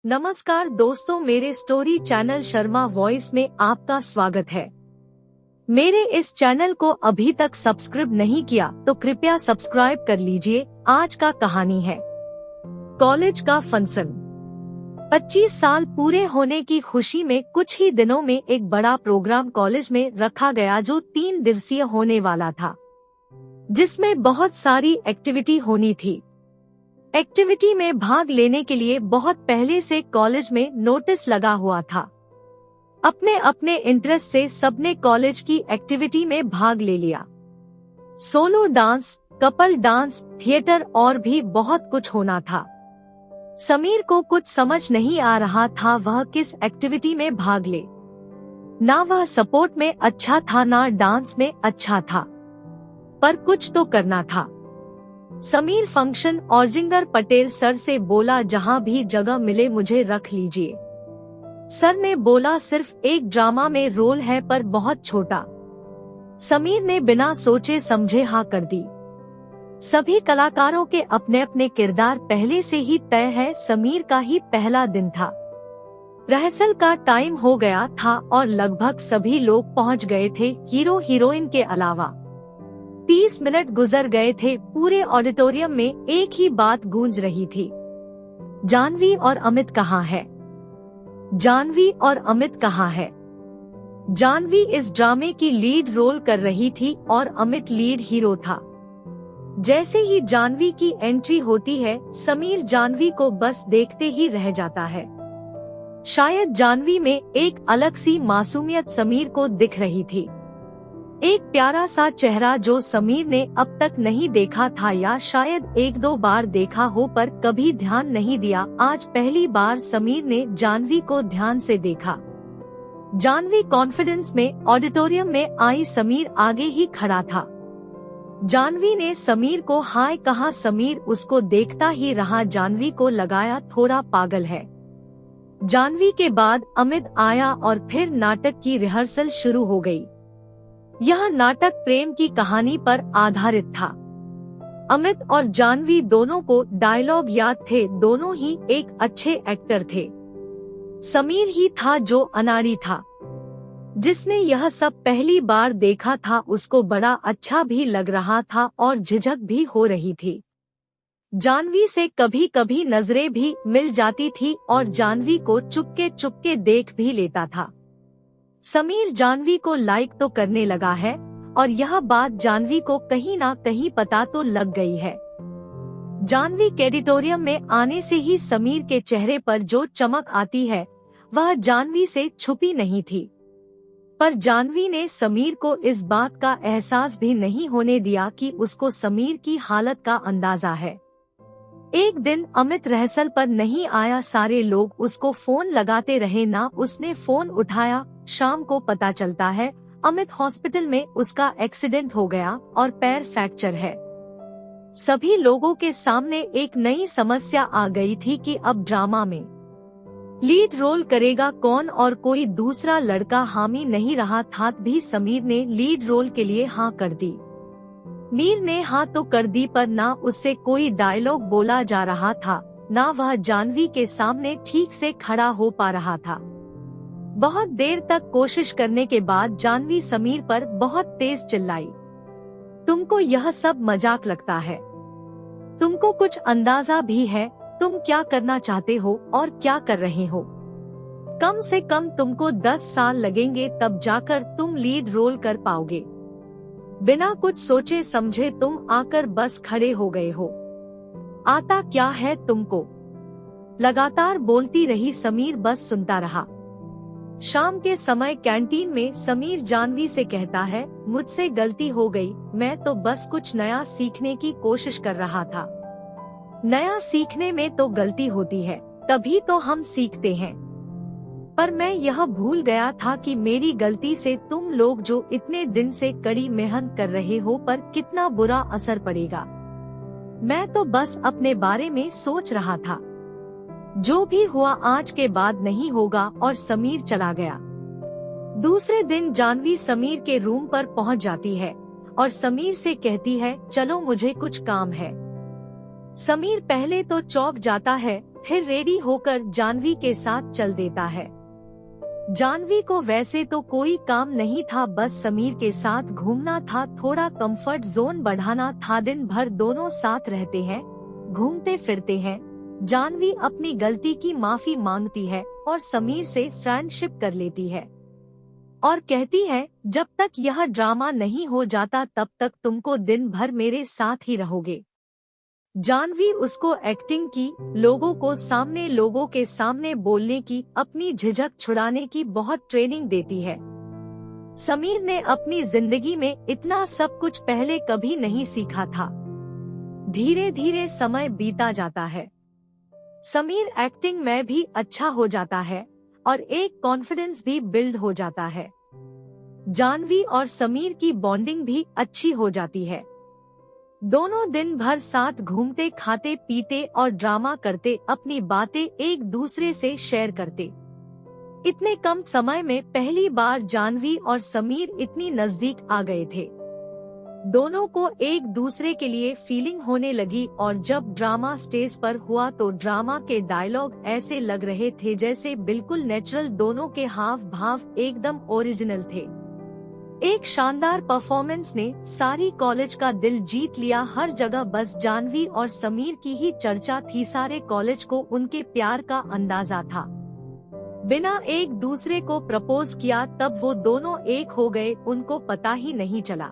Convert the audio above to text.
नमस्कार दोस्तों, मेरे स्टोरी चैनल शर्मा वॉइस में आपका स्वागत है। मेरे इस चैनल को अभी तक सब्सक्राइब नहीं किया तो कृपया सब्सक्राइब कर लीजिए। आज का कहानी है कॉलेज का फंक्शन। 25 साल पूरे होने की खुशी में कुछ ही दिनों में एक बड़ा प्रोग्राम कॉलेज में रखा गया जो 3 दिवसीय होने वाला था, जिसमें बहुत सारी एक्टिविटी होनी थी। एक्टिविटी में भाग लेने के लिए बहुत पहले से कॉलेज में नोटिस लगा हुआ था। अपने अपने इंटरेस्ट से सबने कॉलेज की एक्टिविटी में भाग ले लिया। Solo dance, couple dance, theatre और भी बहुत कुछ होना था। समीर को कुछ समझ नहीं आ रहा था वह किस एक्टिविटी में भाग ले। ना वह सपोर्ट में अच्छा था ना डांस में अच्छा था, पर कुछ तो करना था। समीर फंक्शन ऑर्जिंगर पटेल सर से बोला, जहाँ भी जगह मिले मुझे रख लीजिए। सर ने बोला, सिर्फ एक ड्रामा में रोल है पर बहुत छोटा। समीर ने बिना सोचे समझे हाँ कर दी। सभी कलाकारों के अपने अपने किरदार पहले से ही तय है। समीर का ही पहला दिन था। रिहर्सल का टाइम हो गया था और लगभग सभी लोग पहुंच गए थे, हीरो हीरोइन के अलावा। 30 मिनट गुजर गए थे। पूरे ऑडिटोरियम में एक ही बात गूंज रही थी, जानवी और अमित कहाँ है? जानवी और अमित कहाँ है? जानवी इस ड्रामे की लीड रोल कर रही थी और अमित लीड हीरो था। जैसे ही जानवी की एंट्री होती है, समीर जानवी को बस देखते ही रह जाता है। शायद जानवी में एक अलग सी मासूमियत समीर को दिख रही थी। एक प्यारा सा चेहरा जो समीर ने अब तक नहीं देखा था, या शायद 1-2 बार देखा हो पर कभी ध्यान नहीं दिया। आज पहली बार समीर ने जानवी को ध्यान से देखा। जानवी कॉन्फिडेंस में ऑडिटोरियम में आई। समीर आगे ही खड़ा था। जानवी ने समीर को हाय कहा। समीर उसको देखता ही रहा। जानवी को लगाया थोड़ा पागल है। जानवी के बाद अमित आया और फिर नाटक की रिहर्सल शुरू हो गई। यह नाटक प्रेम की कहानी पर आधारित था। अमित और जानवी दोनों को डायलॉग याद थे। दोनों ही एक अच्छे एक्टर थे। समीर ही था जो अनाड़ी था। जिसने यह सब पहली बार देखा था, उसको बड़ा अच्छा भी लग रहा था और झिझक भी हो रही थी। जानवी से कभी कभी नजरें भी मिल जाती थी और जानवी को चुपके चुपके देख भी लेता था। समीर जानवी को लाइक तो करने लगा है और यह बात जानवी को कहीं ना कहीं पता तो लग गई है। जानवी के ऑडिटोरियम में आने से ही समीर के चेहरे पर जो चमक आती है वह जानवी से छुपी नहीं थी। पर जानवी ने समीर को इस बात का एहसास भी नहीं होने दिया कि उसको समीर की हालत का अंदाजा है। एक दिन अमित रिहर्सल पर नहीं आया। सारे लोग उसको फोन लगाते रहे, ना उसने फोन उठाया। शाम को पता चलता है अमित हॉस्पिटल में उसका एक्सीडेंट हो गया और पैर फ्रैक्चर है। सभी लोगों के सामने एक नई समस्या आ गई थी कि अब ड्रामा में लीड रोल करेगा कौन, और कोई दूसरा लड़का हामी नहीं रहा था। भी समीर ने लीड रोल के लिए हाँ कर दी। मीर ने हाँ तो कर दी, पर ना उससे कोई डायलॉग बोला जा रहा था, ना वह जानवी के सामने ठीक से खड़ा हो पा रहा था। बहुत देर तक कोशिश करने के बाद जानवी समीर पर बहुत तेज चिल्लाई, तुमको यह सब मजाक लगता है? तुमको कुछ अंदाजा भी है तुम क्या करना चाहते हो और क्या कर रहे हो? कम से कम तुमको 10 साल लगेंगे, तब जाकर तुम लीड रोल कर पाओगे। बिना कुछ सोचे समझे तुम आकर बस खड़े हो गए हो। आता क्या है तुमको? लगातार बोलती रही। समीर बस सुनता रहा। शाम के समय कैंटीन में समीर जानवी से कहता है, मुझसे गलती हो गई, मैं तो बस कुछ नया सीखने की कोशिश कर रहा था। नया सीखने में तो गलती होती है, तभी तो हम सीखते हैं। पर मैं यह भूल गया था कि मेरी गलती से तुम लोग जो इतने दिन से कड़ी मेहनत कर रहे हो पर कितना बुरा असर पड़ेगा। मैं तो बस अपने बारे में सोच रहा था। जो भी हुआ आज के बाद नहीं होगा। और समीर चला गया। दूसरे दिन जानवी समीर के रूम पर पहुंच जाती है और समीर से कहती है, चलो मुझे कुछ काम है। समीर पहले तो चौंक जाता है, फिर रेडी होकर जानवी के साथ चल देता है। जानवी को वैसे तो कोई काम नहीं था, बस समीर के साथ घूमना था, थोड़ा कंफर्ट जोन बढ़ाना था। दिन भर दोनों साथ रहते हैं, घूमते फिरते हैं। जानवी अपनी गलती की माफी मांगती है और समीर से फ्रेंडशिप कर लेती है और कहती है, जब तक यह ड्रामा नहीं हो जाता तब तक तुमको दिन भर मेरे साथ ही रहोगे। जानवी उसको एक्टिंग की, लोगों के सामने बोलने की, अपनी झिझक छुड़ाने की बहुत ट्रेनिंग देती है। समीर ने अपनी जिंदगी में इतना सब कुछ पहले कभी नहीं सीखा था। धीरे धीरे समय बीता जाता है, समीर एक्टिंग में भी अच्छा हो जाता है और एक कॉन्फिडेंस भी बिल्ड हो जाता है। जानवी और समीर की बॉन्डिंग भी अच्छी हो जाती है। दोनों दिन भर साथ घूमते, खाते पीते और ड्रामा करते, अपनी बातें एक दूसरे से शेयर करते। इतने कम समय में पहली बार जानवी और समीर इतनी नजदीक आ गए थे। दोनों को एक दूसरे के लिए फीलिंग होने लगी और जब ड्रामा स्टेज पर हुआ तो ड्रामा के डायलॉग ऐसे लग रहे थे जैसे बिल्कुल नेचुरल, दोनों के हाव भाव एकदम ओरिजिनल थे। एक शानदार परफॉर्मेंस ने सारी कॉलेज का दिल जीत लिया। हर जगह बस जानवी और समीर की ही चर्चा थी, सारे कॉलेज को उनके प्यार का अंदाजा था। बिना एक दूसरे को प्रपोज किया तब वो दोनों एक हो गए, उनको पता ही नहीं चला।